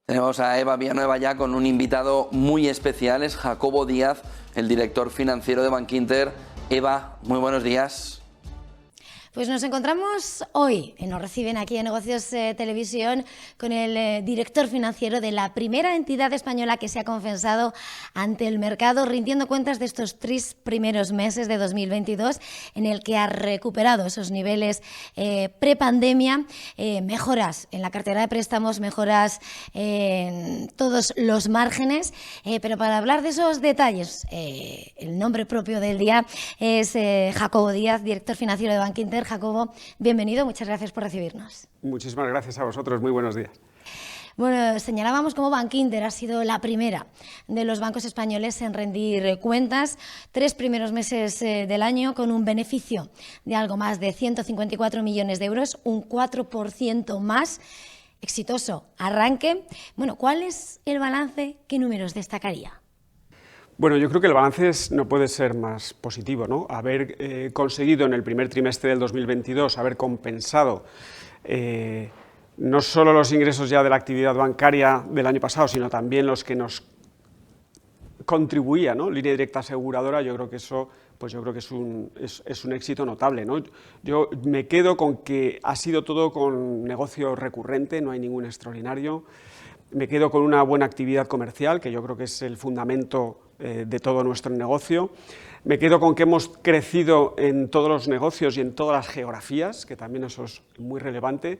Tenemos a Eva Villanueva ya con un invitado muy especial, es Jacobo Díaz, el director financiero de Bankinter. Eva, muy buenos días. Pues nos encontramos hoy, nos reciben aquí en Negocios Televisión, con el director financiero de la primera entidad española que se ha confesado ante el mercado, rindiendo cuentas de estos 3 primeros meses de 2022, en el que ha recuperado esos niveles prepandemia, mejoras en la cartera de préstamos, mejoras en todos los márgenes, pero para hablar de esos detalles, el nombre propio del día es Jacobo Díaz, director financiero de Bankinter. Jacobo, bienvenido, muchas gracias por recibirnos. Muchísimas gracias a vosotros, muy buenos días. Bueno, señalábamos cómo Bankinter ha sido la primera de los bancos españoles en rendir cuentas, 3 primeros meses del año con un beneficio de algo más de 154 millones de euros, un 4% más. Exitoso arranque. Bueno, ¿cuál es el balance? ¿Qué números destacaría? Bueno, yo creo que el balance no puede ser más positivo, ¿no? Haber conseguido en el primer trimestre del 2022, haber compensado no solo los ingresos ya de la actividad bancaria del año pasado, sino también los que nos contribuía, ¿no? Línea Directa Aseguradora, yo creo que eso, pues yo creo que es un éxito notable, ¿no? Yo me quedo con que ha sido todo con negocio recurrente, no hay ningún extraordinario. Me quedo con una buena actividad comercial, que yo creo que es el fundamento de todo nuestro negocio. Me quedo con que hemos crecido en todos los negocios y en todas las geografías, que también eso es muy relevante.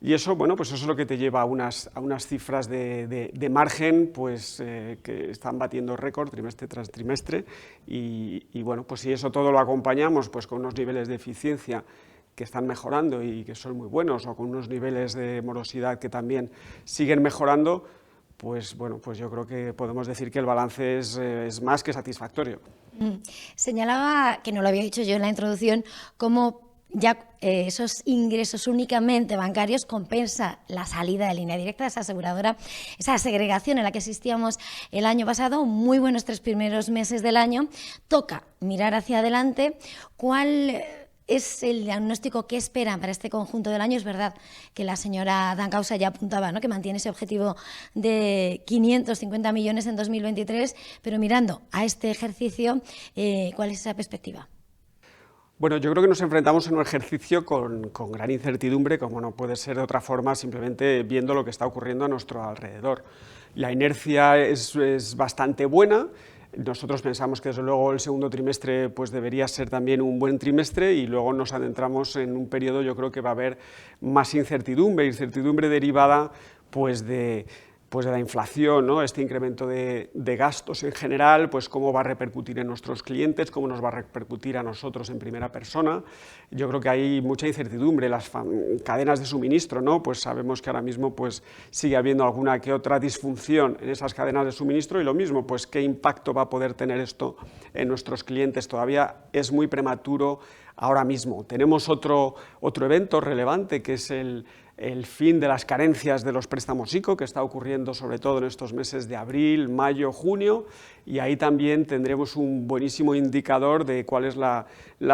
Y eso, bueno, pues eso es lo que te lleva a unas cifras de margen, pues que están batiendo récord trimestre tras trimestre. Y bueno, pues si eso todo lo acompañamos pues con unos niveles de eficiencia que están mejorando y que son muy buenos, o con unos niveles de morosidad que también siguen mejorando, pues bueno, pues yo creo que podemos decir que el balance es más que satisfactorio. Señalaba, que no lo había dicho yo en la introducción, cómo ya esos ingresos únicamente bancarios compensa la salida de Línea Directa, esa aseguradora, esa segregación en la que existíamos el año pasado, muy buenos 3 primeros meses del año. Toca mirar hacia adelante. ¿Cuál es el diagnóstico que esperan para este conjunto del año? Es verdad que la señora Dancausa ya apuntaba, ¿no?, que mantiene ese objetivo de 550 millones en 2023, pero mirando a este ejercicio, ¿cuál es esa perspectiva? Bueno, yo creo que nos enfrentamos en un ejercicio con gran incertidumbre, como no puede ser de otra forma, simplemente viendo lo que está ocurriendo a nuestro alrededor. La inercia es bastante buena. Nosotros pensamos que desde luego el segundo trimestre pues debería ser también un buen trimestre, y luego nos adentramos en un periodo, yo creo que va a haber más incertidumbre derivada pues de la inflación, ¿no? Este incremento de gastos en general, pues cómo va a repercutir en nuestros clientes, cómo nos va a repercutir a nosotros en primera persona. Yo creo que hay mucha incertidumbre. Las cadenas de suministro, ¿no? Pues sabemos que ahora mismo pues sigue habiendo alguna que otra disfunción en esas cadenas de suministro, y lo mismo, pues qué impacto va a poder tener esto en nuestros clientes. Todavía es muy prematuro ahora mismo. Tenemos otro evento relevante, que es el fin de las carencias de los préstamos ICO, que está ocurriendo sobre todo en estos meses de abril, mayo, junio, y ahí también tendremos un buenísimo indicador de cuál es la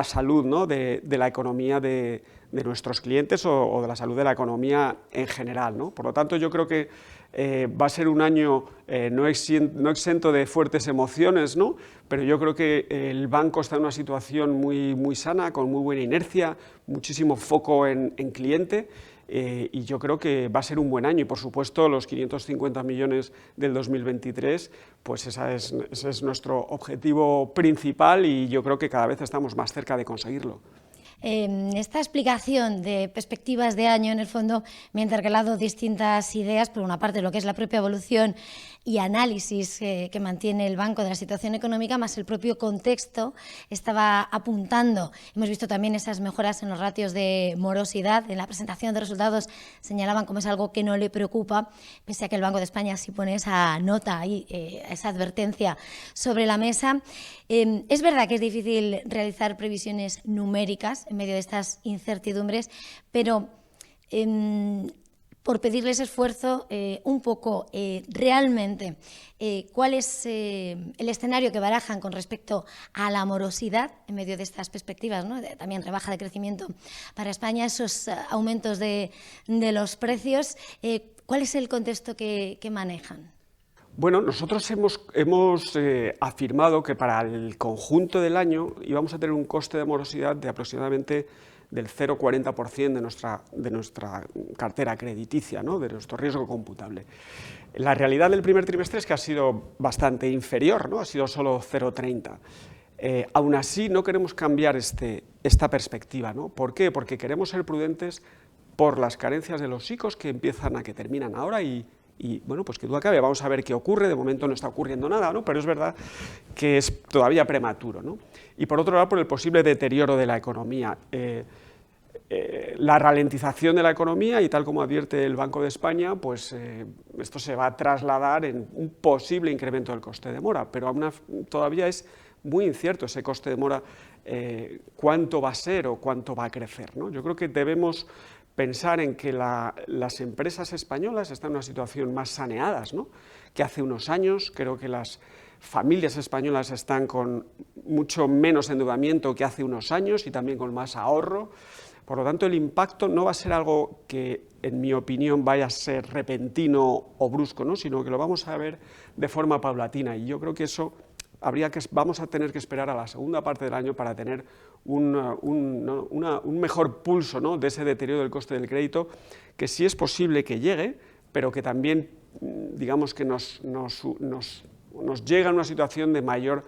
salud, ¿no?, de la economía de nuestros clientes o de la salud de la economía en general, ¿no? Por lo tanto, yo creo que va a ser un año no exento de fuertes emociones, ¿no? Pero yo creo que el banco está en una situación muy sana, con muy buena inercia, muchísimo foco en cliente. Y yo creo que va a ser un buen año, y por supuesto los 550 millones del 2023, pues ese es nuestro objetivo principal, y yo creo que cada vez estamos más cerca de conseguirlo. Esta explicación de perspectivas de año, en el fondo, me ha intercalado distintas ideas. Por una parte, lo que es la propia evolución y análisis que mantiene el banco de la situación económica, más el propio contexto estaba apuntando. Hemos visto también esas mejoras en los ratios de morosidad. En la presentación de resultados señalaban como es algo que no le preocupa, pese a que el Banco de España sí pone esa nota ahí, esa advertencia sobre la mesa. Es verdad que es difícil realizar previsiones numéricas en medio de estas incertidumbres, pero por pedirles esfuerzo, un poco realmente cuál es el escenario que barajan con respecto a la morosidad en medio de estas perspectivas, ¿no? También rebaja de crecimiento para España, esos aumentos de los precios. ¿Cuál es el contexto que manejan? Bueno, nosotros hemos afirmado que para el conjunto del año íbamos a tener un coste de morosidad de aproximadamente del 0,40% de nuestra cartera crediticia, ¿no?, de nuestro riesgo computable. La realidad del primer trimestre es que ha sido bastante inferior, ¿no?, ha sido solo 0,30%. Aún así, no queremos cambiar esta perspectiva, ¿no? ¿Por qué? Porque queremos ser prudentes por las carencias de los ICOs que terminan ahora y bueno, pues que duda cabe, vamos a ver qué ocurre. De momento no está ocurriendo nada, ¿no?, pero es verdad que es todavía prematuro, ¿no? Y por otro lado, por el posible deterioro de la economía. La ralentización de la economía, y tal como advierte el Banco de España, pues esto se va a trasladar en un posible incremento del coste de mora, pero aún todavía es muy incierto ese coste de mora, cuánto va a ser o cuánto va a crecer, ¿no? Yo creo que debemos pensar en que las empresas españolas están en una situación más saneadas, ¿no?, que hace unos años. Creo que las familias españolas están con mucho menos endeudamiento que hace unos años y también con más ahorro. Por lo tanto, el impacto no va a ser algo que, en mi opinión, vaya a ser repentino o brusco, ¿no?, sino que lo vamos a ver de forma paulatina, y yo creo que eso vamos a tener que esperar a la segunda parte del año para tener un mejor pulso, ¿no?, de ese deterioro del coste del crédito, que sí es posible que llegue, pero que también, digamos, que nos llega a una situación de mayor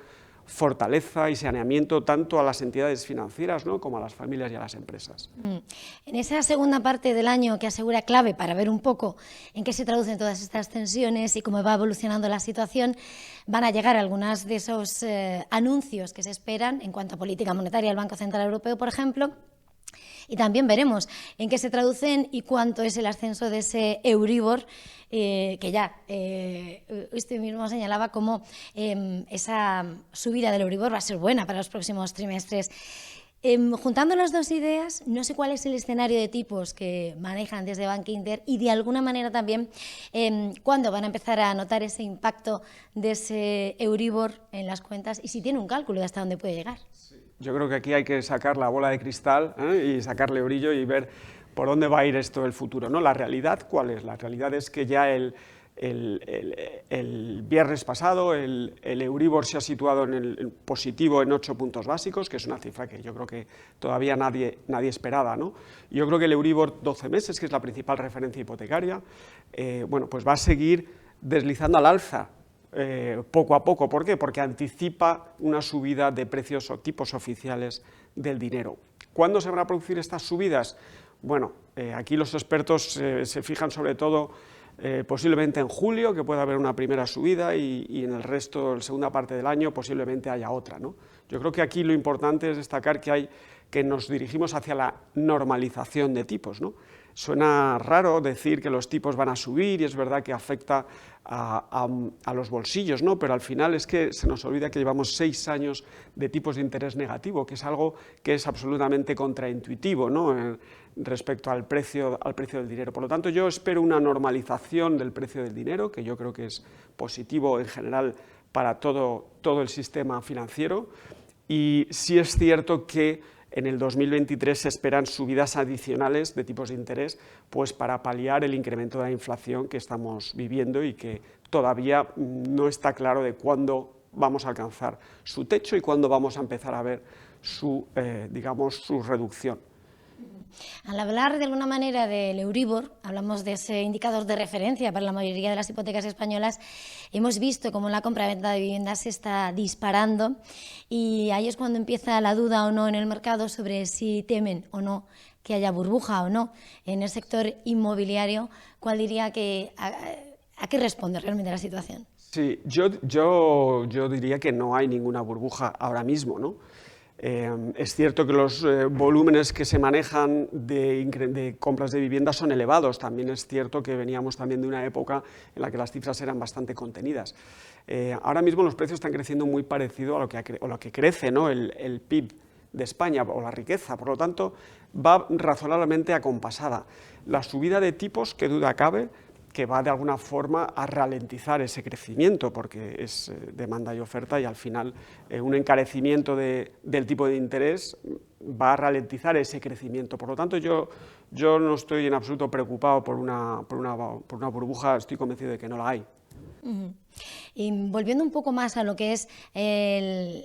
fortaleza y saneamiento tanto a las entidades financieras, ¿no?, como a las familias y a las empresas. En esa segunda parte del año, que asegura clave para ver un poco en qué se traducen todas estas tensiones y cómo va evolucionando la situación, van a llegar algunos de esos anuncios que se esperan en cuanto a política monetaria del Banco Central Europeo, por ejemplo. Y también veremos en qué se traducen y cuánto es el ascenso de ese Euribor, que ya usted mismo señalaba cómo esa subida del Euribor va a ser buena para los próximos trimestres. Juntando las dos ideas, no sé cuál es el escenario de tipos que manejan desde Bankinter y de alguna manera también cuándo van a empezar a notar ese impacto de ese Euribor en las cuentas y si tiene un cálculo de hasta dónde puede llegar. Yo creo que aquí hay que sacar la bola de cristal y sacarle brillo y ver por dónde va a ir esto del futuro, ¿no? La realidad, ¿cuál es? La realidad es que ya el viernes pasado el Euribor se ha situado en el positivo en 8 puntos básicos, que es una cifra que yo creo que todavía nadie esperaba, ¿no? Yo creo que el Euribor 12 meses, que es la principal referencia hipotecaria, bueno, pues va a seguir deslizando al alza, poco a poco. ¿Por qué? Porque anticipa una subida de precios o tipos oficiales del dinero. ¿Cuándo se van a producir estas subidas? Bueno, aquí los expertos se fijan sobre todo posiblemente en julio, que pueda haber una primera subida y en el resto, la segunda parte del año, posiblemente haya otra, ¿no? Yo creo que aquí lo importante es destacar que nos dirigimos hacia la normalización de tipos, ¿no? Suena raro decir que los tipos van a subir y es verdad que afecta a los bolsillos, ¿no? Pero al final es que se nos olvida que llevamos 6 años de tipos de interés negativo, que es algo que es absolutamente contraintuitivo, ¿no?, respecto al precio del dinero. Por lo tanto, yo espero una normalización del precio del dinero, que yo creo que es positivo en general para todo el sistema financiero, y sí es cierto que en el 2023 se esperan subidas adicionales de tipos de interés, pues para paliar el incremento de la inflación que estamos viviendo y que todavía no está claro de cuándo vamos a alcanzar su techo y cuándo vamos a empezar a ver su reducción. Al hablar de alguna manera del Euribor, hablamos de ese indicador de referencia para la mayoría de las hipotecas españolas. Hemos visto cómo la compra-venta de viviendas se está disparando y ahí es cuando empieza la duda o no en el mercado sobre si temen o no que haya burbuja o no en el sector inmobiliario. ¿Cuál diría que a qué responde realmente la situación? Sí, yo diría que no hay ninguna burbuja ahora mismo, ¿no? Es cierto que los volúmenes que se manejan de compras de vivienda son elevados. También es cierto que veníamos también de una época en la que las cifras eran bastante contenidas. Ahora mismo los precios están creciendo muy parecido a lo que crece, ¿no?, el PIB de España o la riqueza. Por lo tanto, va razonablemente acompasada. La subida de tipos, que duda cabe, que va de alguna forma a ralentizar ese crecimiento, porque es demanda y oferta, y al final un encarecimiento del tipo de interés va a ralentizar ese crecimiento. Por lo tanto, yo no estoy en absoluto preocupado por una burbuja, estoy convencido de que no la hay. Y volviendo un poco más a lo que es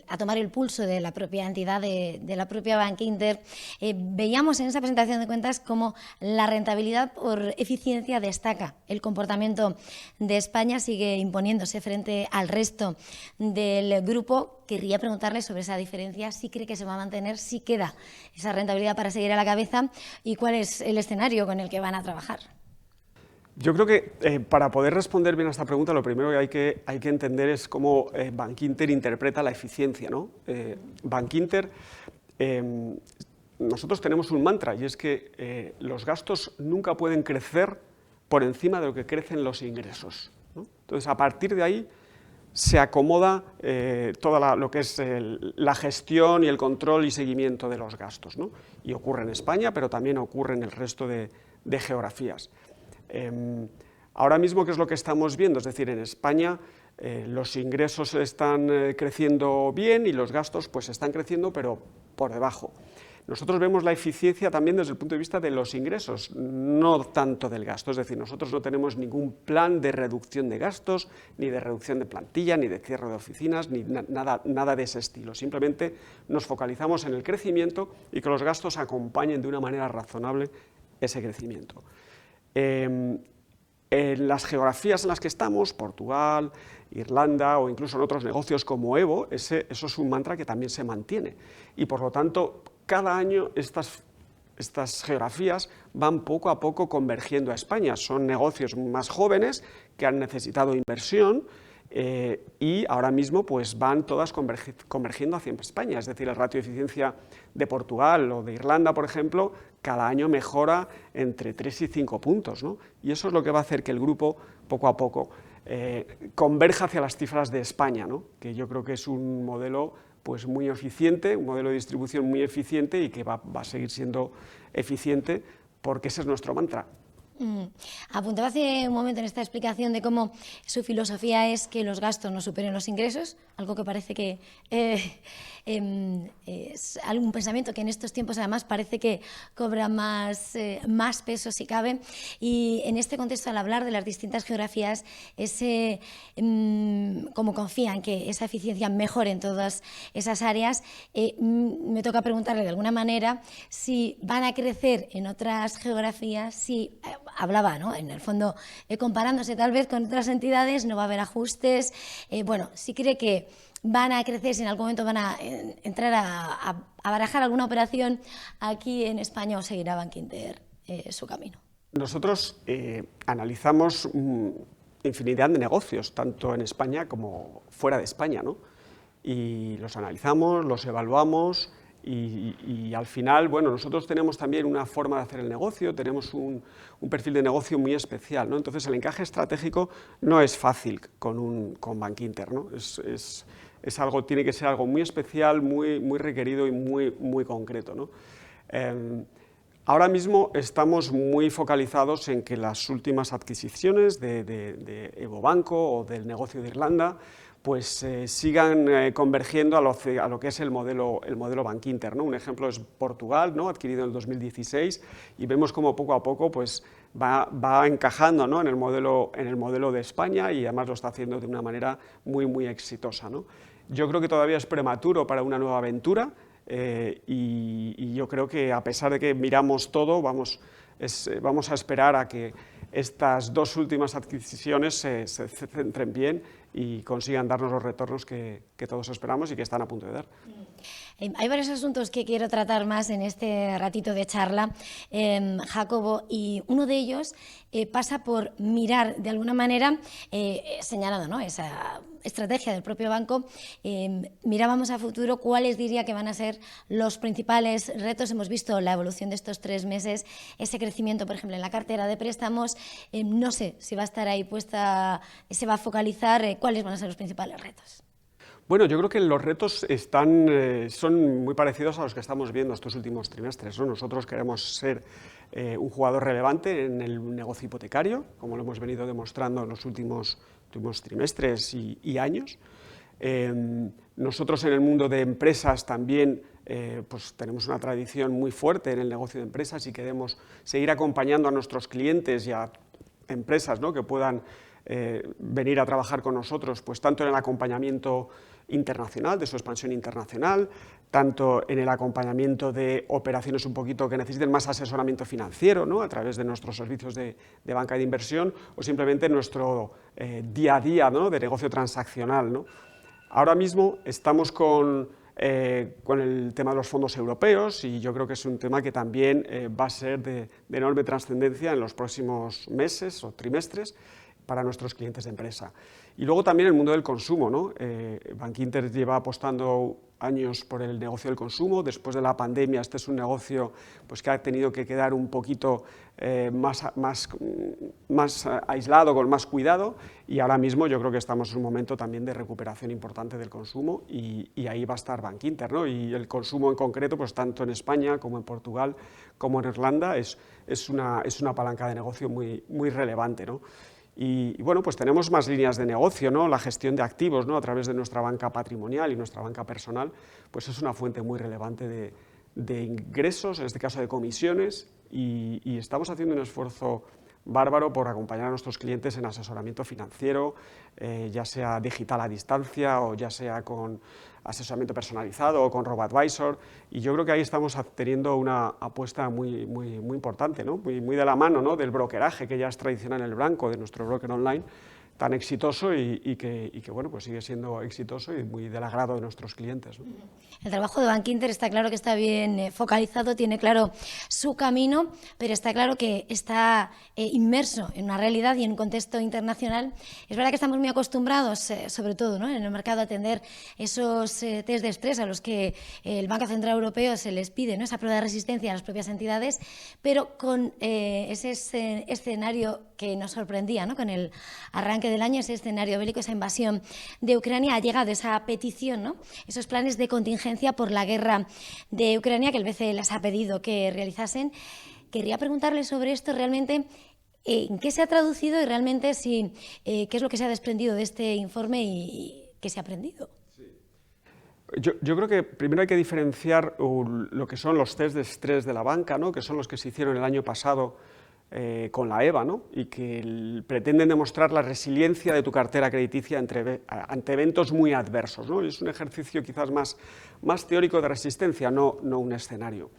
a tomar el pulso de la propia entidad, de la propia Bankinter, veíamos en esa presentación de cuentas cómo la rentabilidad por eficiencia destaca. El comportamiento de España sigue imponiéndose frente al resto del grupo. Querría preguntarle sobre esa diferencia, si cree que se va a mantener, si queda esa rentabilidad para seguir a la cabeza y cuál es el escenario con el que van a trabajar. Yo creo que para poder responder bien a esta pregunta, lo primero que hay que entender es cómo Bankinter interpreta la eficiencia, ¿no? Bankinter, nosotros tenemos un mantra, y es que los gastos nunca pueden crecer por encima de lo que crecen los ingresos, ¿no? Entonces, a partir de ahí se acomoda toda lo que es la gestión y el control y seguimiento de los gastos, ¿no? Y ocurre en España, pero también ocurre en el resto de geografías. Ahora mismo, ¿qué es lo que estamos viendo? Es decir, en España los ingresos están creciendo bien y los gastos pues están creciendo, pero por debajo. Nosotros vemos la eficiencia también desde el punto de vista de los ingresos, no tanto del gasto. Es decir, nosotros no tenemos ningún plan de reducción de gastos, ni de reducción de plantilla, ni de cierre de oficinas, ni nada de ese estilo. Simplemente nos focalizamos en el crecimiento y que los gastos acompañen de una manera razonable ese crecimiento. En las geografías en las que estamos, Portugal, Irlanda o incluso en otros negocios como Evo, eso es un mantra que también se mantiene. Y por lo tanto, cada año estas geografías van poco a poco convergiendo a España. Son negocios más jóvenes que han necesitado inversión y ahora mismo pues van todas convergiendo hacia España. Es decir, el ratio de eficiencia de Portugal o de Irlanda, por ejemplo, cada año mejora entre 3 y 5 puntos, ¿no? Y eso es lo que va a hacer que el grupo, poco a poco, converja hacia las cifras de España, ¿no? Que yo creo que es un modelo pues, muy eficiente, un modelo de distribución muy eficiente y que va a seguir siendo eficiente porque ese es nuestro mantra. Apuntaba hace un momento en esta explicación de cómo su filosofía es que los gastos no superen los ingresos, algo que parece que es algún pensamiento que en estos tiempos además parece que cobra más peso si cabe, y en este contexto, al hablar de las distintas geografías, como confían que esa eficiencia mejore en todas esas áreas, me toca preguntarle de alguna manera si van a crecer en otras geografías, si hablaba, ¿no? En el fondo, comparándose tal vez con otras entidades, no va a haber ajustes, bueno, si cree que van a crecer, si en algún momento van a entrar a barajar alguna operación aquí en España, o seguirá Bankinter su camino. Nosotros analizamos infinidad de negocios, tanto en España como fuera de España, ¿no? Y los analizamos, los evaluamos y al final, bueno, nosotros tenemos también una forma de hacer el negocio, tenemos un perfil de negocio muy especial, ¿no? Entonces el encaje estratégico no es fácil con Bankinter, ¿no? Tiene que ser algo muy especial, muy requerido y muy concreto, ¿no? Ahora mismo estamos muy focalizados en que las últimas adquisiciones de Evo Banco o del negocio de Irlanda pues sigan convergiendo a lo que es el modelo Bankinter, ¿no? Un ejemplo es Portugal, ¿no? Adquirido en el 2016, y vemos cómo poco a poco pues, va encajando, ¿no? en el modelo de España, y además lo está haciendo de una manera muy exitosa, ¿no? Yo creo que todavía es prematuro para una nueva aventura, y yo creo que a pesar de que miramos todo, vamos a esperar a que estas dos últimas adquisiciones se centren bien y consigan darnos los retornos que todos esperamos y que están a punto de dar. Hay varios asuntos que quiero tratar más en este ratito de charla, Jacobo, y uno de ellos pasa por mirar de alguna manera, señalando, ¿no?, esa estrategia del propio banco, mirábamos a futuro cuáles diría que van a ser los principales retos. Hemos visto la evolución de estos 3 meses, ese crecimiento, por ejemplo, en la cartera de préstamos, no sé si va a estar ahí puesta, se va a focalizar, ¿cuáles van a ser los principales retos? Bueno, yo creo que los retos son muy parecidos a los que estamos viendo estos últimos trimestres, ¿no? Nosotros queremos ser un jugador relevante en el negocio hipotecario, como lo hemos venido demostrando en los últimos trimestres y años. Nosotros en el mundo de empresas también pues tenemos una tradición muy fuerte en el negocio de empresas y queremos seguir acompañando a nuestros clientes y a empresas, ¿no?, que puedan venir a trabajar con nosotros, pues tanto en el acompañamiento internacional, de su expansión internacional, tanto en el acompañamiento de operaciones un poquito que necesiten más asesoramiento financiero, ¿no?, a través de nuestros servicios de banca de inversión, o simplemente nuestro día a día, ¿no?, de negocio transaccional, ¿no? Ahora mismo estamos con el tema de los fondos europeos y yo creo que es un tema que también va a ser de enorme trascendencia en los próximos meses o trimestres para nuestros clientes de empresa. Y luego también el mundo del consumo, ¿no? Bankinter lleva apostando años por el negocio del consumo. Después de la pandemia este es un negocio pues, que ha tenido que quedar un poquito más aislado, con más cuidado, y ahora mismo yo creo que estamos en un momento también de recuperación importante del consumo y ahí va a estar Bankinter, ¿no? Y el consumo en concreto, pues tanto en España como en Portugal como en Irlanda es una palanca de negocio muy relevante, ¿no? Y bueno, pues tenemos más líneas de negocio, ¿no? La gestión de activos, ¿no?, a través de nuestra banca patrimonial y nuestra banca personal, pues es una fuente muy relevante de ingresos, en este caso de comisiones, y estamos haciendo un esfuerzo bárbaro por acompañar a nuestros clientes en asesoramiento financiero, ya sea digital a distancia o ya sea con asesoramiento personalizado o con RoboAdvisor, y yo creo que ahí estamos teniendo una apuesta muy importante, ¿no?, muy de la mano, ¿no?, del brokeraje, que ya es tradicional en el banco, de nuestro broker online, tan exitoso y que bueno, pues sigue siendo exitoso y muy del agrado de nuestros clientes, ¿no? El trabajo de Bankinter está claro que está bien focalizado, tiene claro su camino, pero está claro que está inmerso en una realidad y en un contexto internacional. Es verdad que estamos muy acostumbrados, sobre todo, ¿no?, en el mercado, a atender esos test de estrés a los que el Banco Central Europeo se les pide, ¿no?, esa prueba de resistencia a las propias entidades, pero con ese escenario que nos sorprendía, ¿no?, con el arranque del año, ese escenario bélico, esa invasión de Ucrania, ha llegado esa petición, ¿no?, esos planes de contingencia por la guerra de Ucrania que el BCE les ha pedido que realizasen. Quería preguntarle sobre esto realmente, en qué se ha traducido y realmente qué es lo que se ha desprendido de este informe y qué se ha aprendido. Yo creo que primero hay que diferenciar lo que son los test de estrés de la banca, ¿no?, que son los que se hicieron el año pasado con la EBA, ¿no?, y que pretenden demostrar la resiliencia de tu cartera crediticia ante eventos muy adversos, ¿no? Es un ejercicio quizás más teórico de resistencia, no un escenario.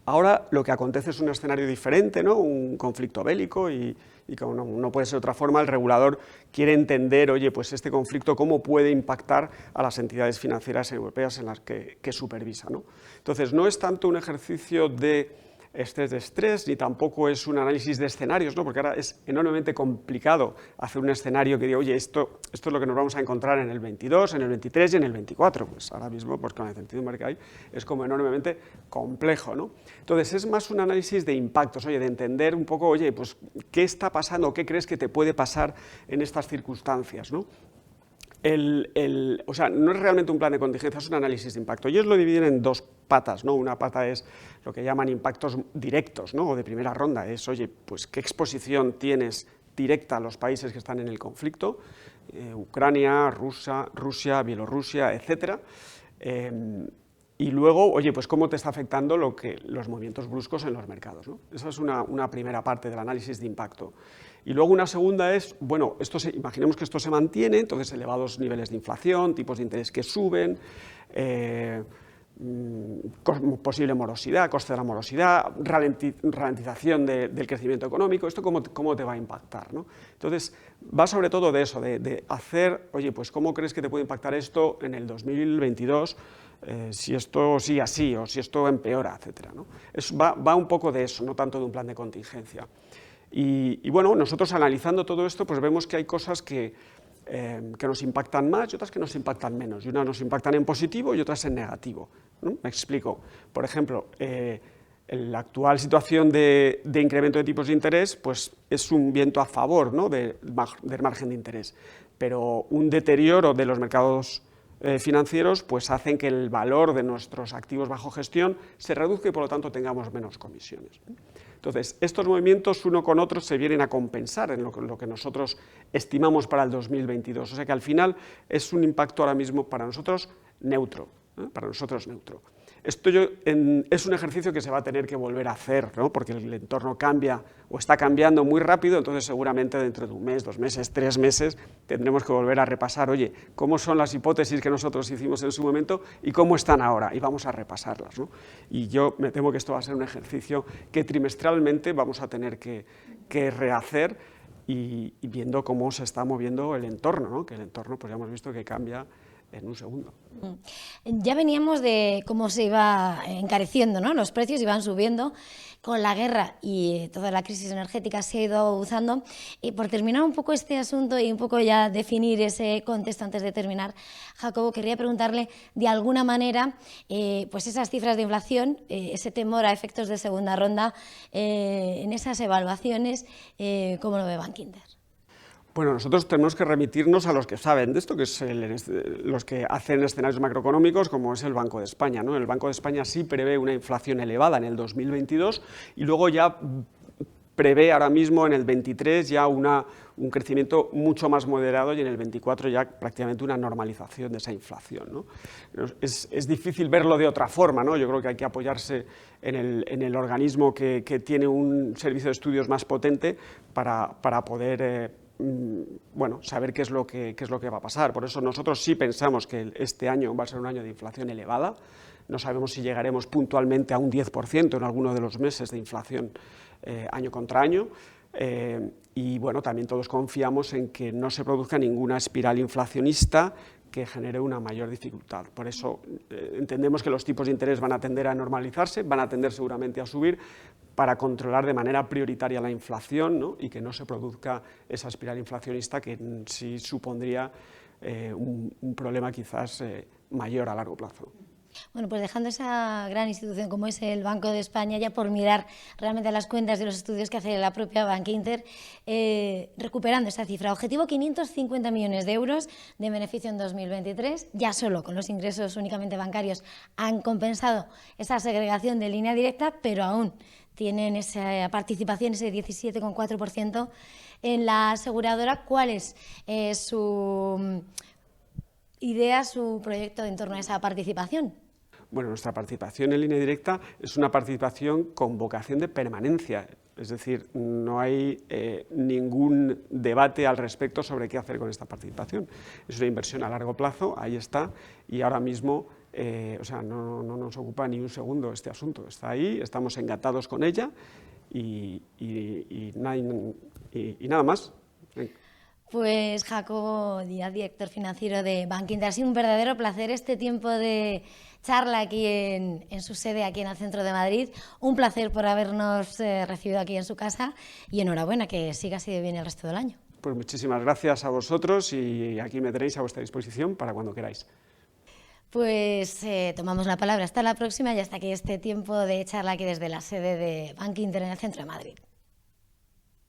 Ahora lo que acontece es un escenario diferente, ¿no?, un conflicto bélico y como no puede ser de otra forma, el regulador quiere entender, oye, pues este conflicto cómo puede impactar a las entidades financieras europeas en las que supervisa, ¿no? Entonces no es tanto un ejercicio de estrés, ni tampoco es un análisis de escenarios, ¿no?, porque ahora es enormemente complicado hacer un escenario que diga, oye, esto es lo que nos vamos a encontrar en el 22, en el 23 y en el 24. Pues ahora mismo, pues con la incertidumbre que hay, es como enormemente complejo, ¿no? Entonces es más un análisis de impactos, oye, de entender un poco, oye, pues qué está pasando, qué crees que te puede pasar en estas circunstancias, ¿no? O sea, no es realmente un plan de contingencia, es un análisis de impacto. Ellos lo dividen en dos patas, ¿no? Una pata es lo que llaman impactos directos, ¿no?, o de primera ronda, es, oye, pues qué exposición tienes directa a los países que están en el conflicto, Ucrania, Rusia, Bielorrusia, etcétera. Y luego, oye, pues cómo te está afectando los movimientos bruscos en los mercados, ¿no? Esa es una primera parte del análisis de impacto. Y luego una segunda es, bueno, imaginemos que esto se mantiene, entonces elevados niveles de inflación, tipos de interés que suben, posible morosidad, coste de la morosidad, ralentización del crecimiento económico, ¿esto cómo te va a impactar, ¿no? Entonces, va sobre todo de eso, de hacer, oye, pues ¿cómo crees que te puede impactar esto en el 2022? Si esto sigue así o si esto empeora, etcétera, ¿no? Va un poco de eso, no tanto de un plan de contingencia. Y bueno, nosotros analizando todo esto, pues vemos que hay cosas que nos impactan más y otras que nos impactan menos. Y unas nos impactan en positivo y otras en negativo, ¿no? Me explico. Por ejemplo, la actual situación de incremento de tipos de interés, pues es un viento a favor, ¿no?, del margen de interés. Pero un deterioro de los mercados financieros, pues hacen que el valor de nuestros activos bajo gestión se reduzca y por lo tanto tengamos menos comisiones. Entonces, estos movimientos uno con otro se vienen a compensar en lo que nosotros estimamos para el 2022. O sea que al final es un impacto ahora mismo para nosotros neutro. Para nosotros neutro. Esto es un ejercicio que se va a tener que volver a hacer, ¿no? Porque el entorno cambia o está cambiando muy rápido, entonces seguramente dentro de un mes, 2 meses, 3 meses tendremos que volver a repasar, oye, cómo son las hipótesis que nosotros hicimos en su momento y cómo están ahora, y vamos a repasarlas, ¿no? Y yo me temo que esto va a ser un ejercicio que trimestralmente vamos a tener que rehacer y viendo cómo se está moviendo el entorno, ¿no? Que el entorno, pues ya hemos visto que cambia en un segundo. Ya veníamos de cómo se iba encareciendo, ¿no? Los precios iban subiendo con la guerra y toda la crisis energética se ha ido agudizando. Y por terminar un poco este asunto y un poco ya definir ese contexto antes de terminar, Jacobo, quería preguntarle de alguna manera pues esas cifras de inflación, ese temor a efectos de segunda ronda, en esas evaluaciones, ¿cómo lo ve Bankinter? Bueno, nosotros tenemos que remitirnos a los que saben de esto, que es los que hacen escenarios macroeconómicos, como es el Banco de España, ¿no? El Banco de España sí prevé una inflación elevada en el 2022 y luego ya prevé ahora mismo en el 23 ya un crecimiento mucho más moderado y en el 24 ya prácticamente una normalización de esa inflación, ¿no? Es difícil verlo de otra forma, ¿no? Yo creo que hay que apoyarse en el organismo que tiene un servicio de estudios más potente para poder bueno, saber qué es lo que va a pasar. Por eso nosotros sí pensamos que este año va a ser un año de inflación elevada. No sabemos si llegaremos puntualmente a un 10% en alguno de los meses de inflación año contra año. Y bueno, también todos confiamos en que no se produzca ninguna espiral inflacionista que genere una mayor dificultad. Por eso entendemos que los tipos de interés van a tender a normalizarse, van a tender seguramente a subir para controlar de manera prioritaria la inflación, ¿no? Y que no se produzca esa espiral inflacionista que sí supondría un problema quizás mayor a largo plazo. Bueno, pues dejando esa gran institución como es el Banco de España, ya por mirar realmente las cuentas de los estudios que hace la propia Bankinter, recuperando esa cifra, objetivo 550 millones de euros de beneficio en 2023, ya solo con los ingresos únicamente bancarios han compensado esa segregación de línea directa, pero aún tienen esa participación, ese 17,4% en la aseguradora. ¿Cuál es su idea, su proyecto en torno a esa participación? Bueno, nuestra participación en línea directa es una participación con vocación de permanencia, es decir, no hay ningún debate al respecto sobre qué hacer con esta participación. Es una inversión a largo plazo, ahí está, y ahora mismo o sea, no nos ocupa ni un segundo este asunto, está ahí, estamos encantados con ella y nada más. Pues Jacobo Díaz, director financiero de Bankinter, ha sido un verdadero placer este tiempo de charla aquí en su sede, aquí en el centro de Madrid. Un placer por habernos recibido aquí en su casa y enhorabuena, que siga así de bien el resto del año. Pues muchísimas gracias a vosotros y aquí me tenéis a vuestra disposición para cuando queráis. Pues tomamos la palabra. Hasta la próxima y hasta aquí este tiempo de charla aquí desde la sede de Bankinter en el centro de Madrid.